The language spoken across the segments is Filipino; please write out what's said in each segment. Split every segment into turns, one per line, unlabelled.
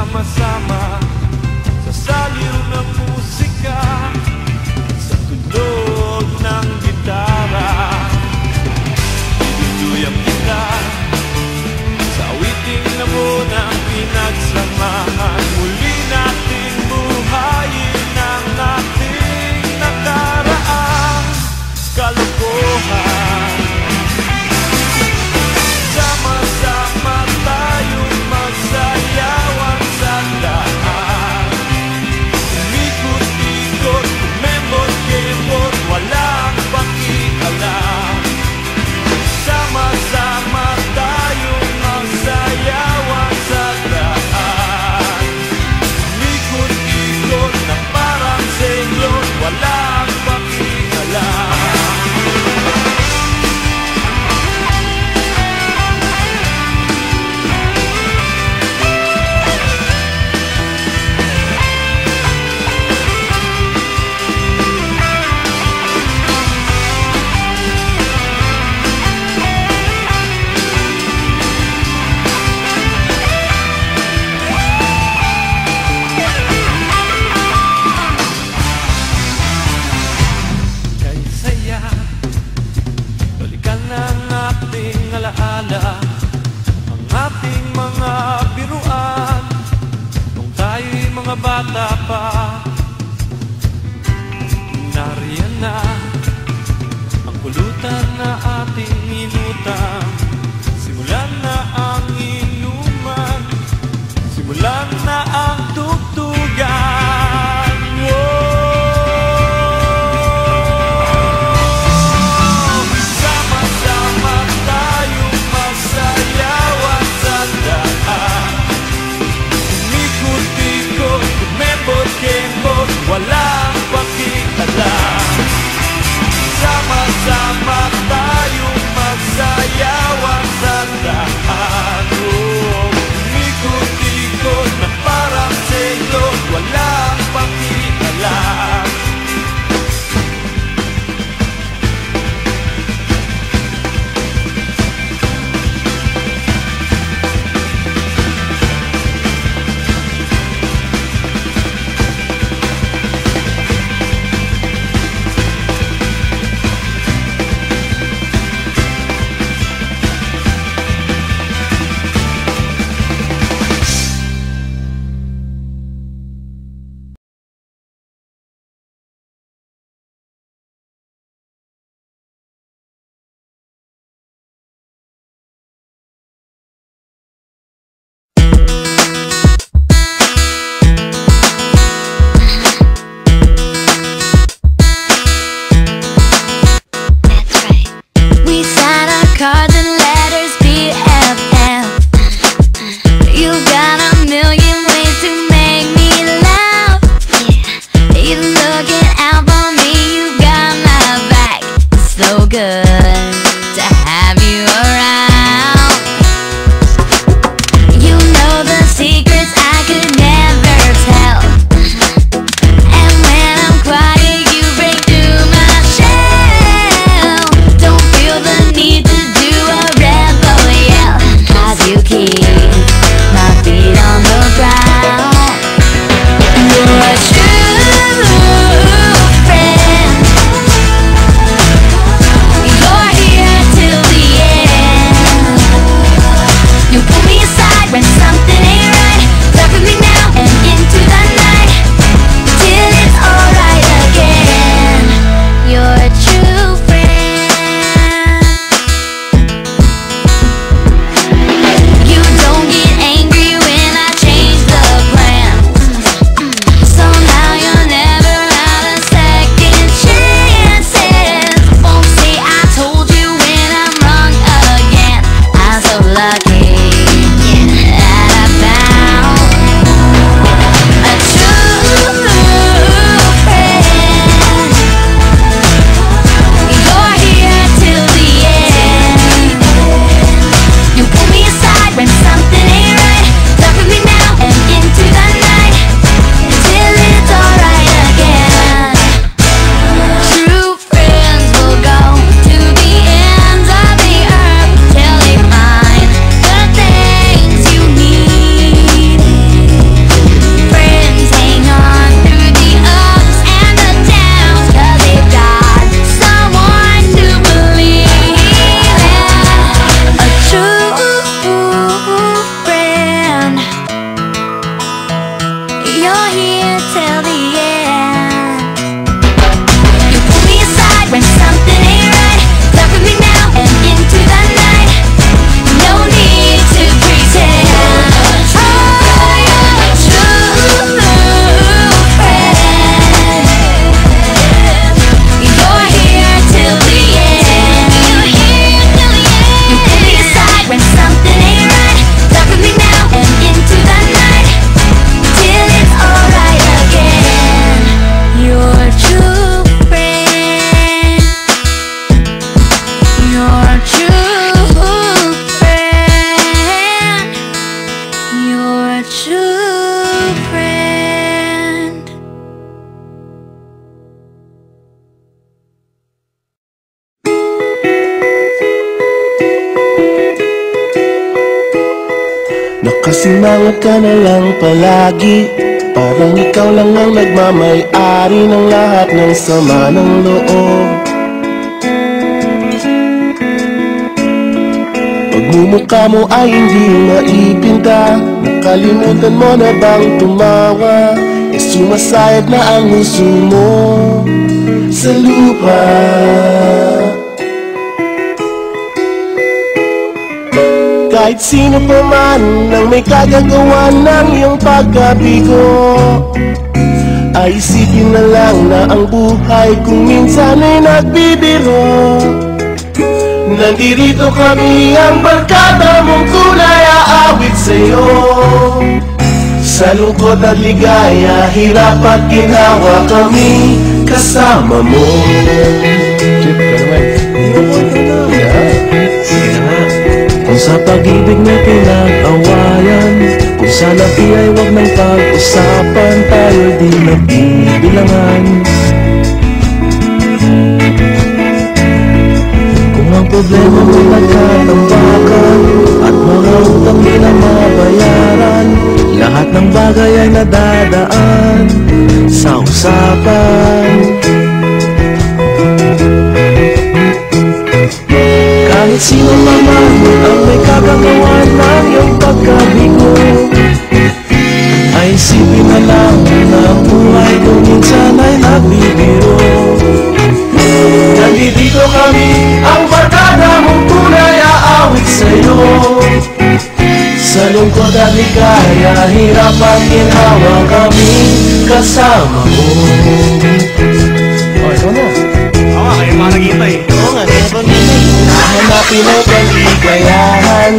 sama-sama sa saliw ng musika, sa tunog ng gitara. Iduduyang kita sa awiting na munang pinagsamahan. Muli nating buhayin ang ating nakaraang kalokohan. Sama-sama tayong magsayawan sa daan. Umikot-ikot, kumembot-kembot, walang pakialam. Sama-sama tayong magsayawan sa daan. Umikot-ikot na parang senglot, walang pakialam. Alaala ang ating mga biruan nung tayo'y mga bata pa. Nariyan na ang pulutan na ating inutang. Simulan na ang inuman, simulan na ang tugtugan. Walang pakialam. Sama-sama tayong magsayawan sa daan. Umikot-ikot na parang senglot, walang pakialam.
Cards and letters, BFF. You got a million ways to make me laugh. Yeah. You looking out for me, you got my back. So good to have you around. You know the secrets I could never tell. And when I'm quiet, you break through my shell. Don't feel the need to you keep my feet on the ground. You're a true friend. You're here till the end. You pull me aside when something ain't right. Talk with me now and into the night, till it's alright again. You're a true friend. Lucky that I
Kasimangot ka na lang palagi, parang ikaw lang ang nagmamay-ari ng lahat ng sama ng loob. Pagmumukha mo ay hindi maipinta, nakalimutan mo na bang tumawa? E sumasayad na ang huso mo sa lupa. Kahit sino pa man ang may kagagawa ng iyong pagkabigo, ay isipin na lang na ang buhay kung minsan ay nagbibiro. Nandirito kami ang barkada mong tunay aawit sa'yo. Sa lungkot at ligaya, hirap at ginawa kami kasama mo.
Chip, sige na nga. Kung sa pag-ibig na pinag-awayan, kung sa labi ay wag nang pag-usapan, tayo di nagbibilangan. Kung ang problema mo'y nagkatambakan at mga utang di na mabayaran, lahat ng bagay ay nadadaan sa usapan. Kahit sino naman ang may kagagawa ng iyong pagkabigo, ay isipin na lang na ang buhay kung minsan ay nagbibiro.
Nandito kami, ang barkada mong tunay aawit sa'yo. Sa lungkot at ligaya, hirap at ginawa kami kasama mo.
Oh, ikaw na.
Oo, kayo mga naghihintay.
Oo nga, kaya ba nilay?
Hanapin ang kaligayahan,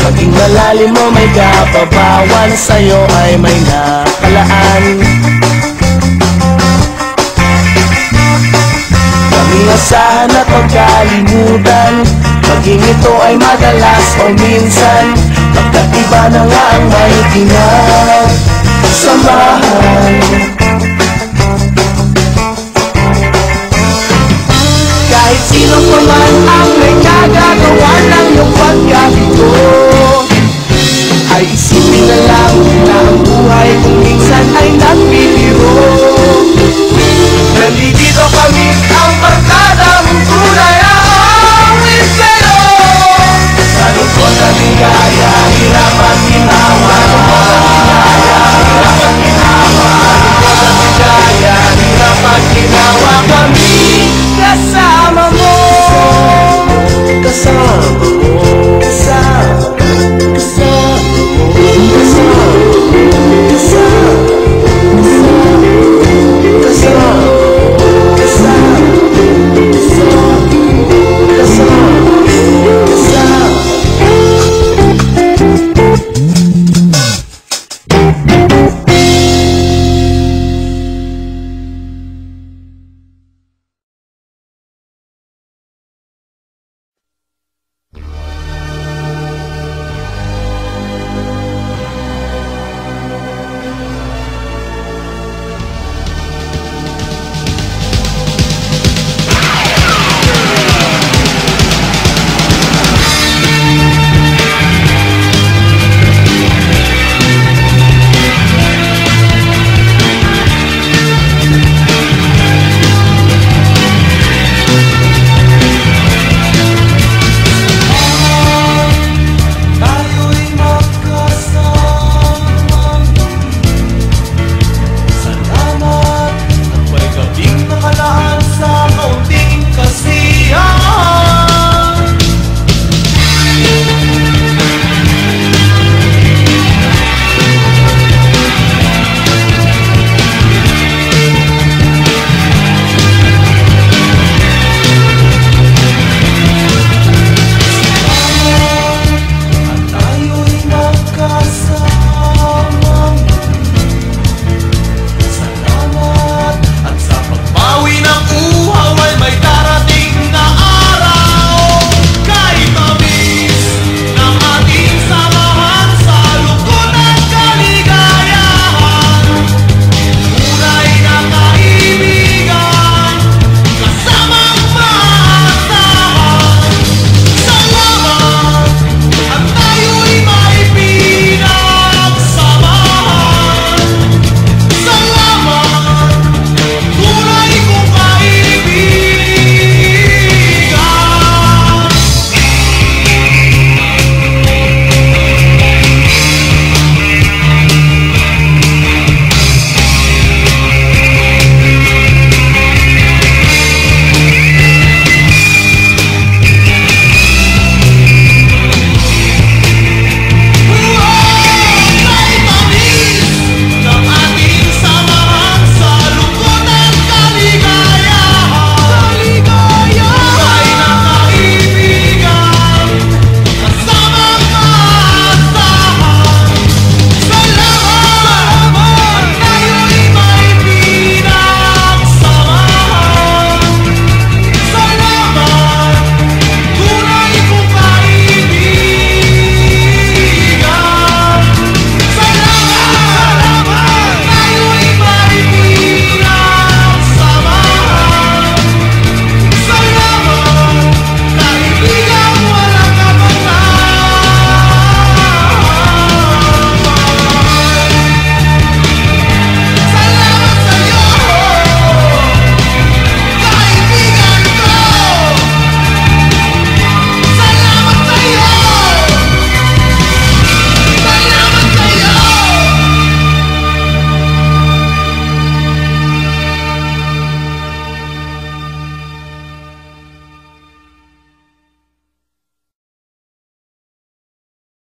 maging malalim mo may kapabawan, sa'yo ay may nakalaan. Kami asahan at magkalimutan, maging ito ay madalas o minsan, pagkat iba na nga ang may samahan. Kahit sino pa man ang may kagagawa ng iyong pagkabigo, ay isipin na lang na ang buhay kung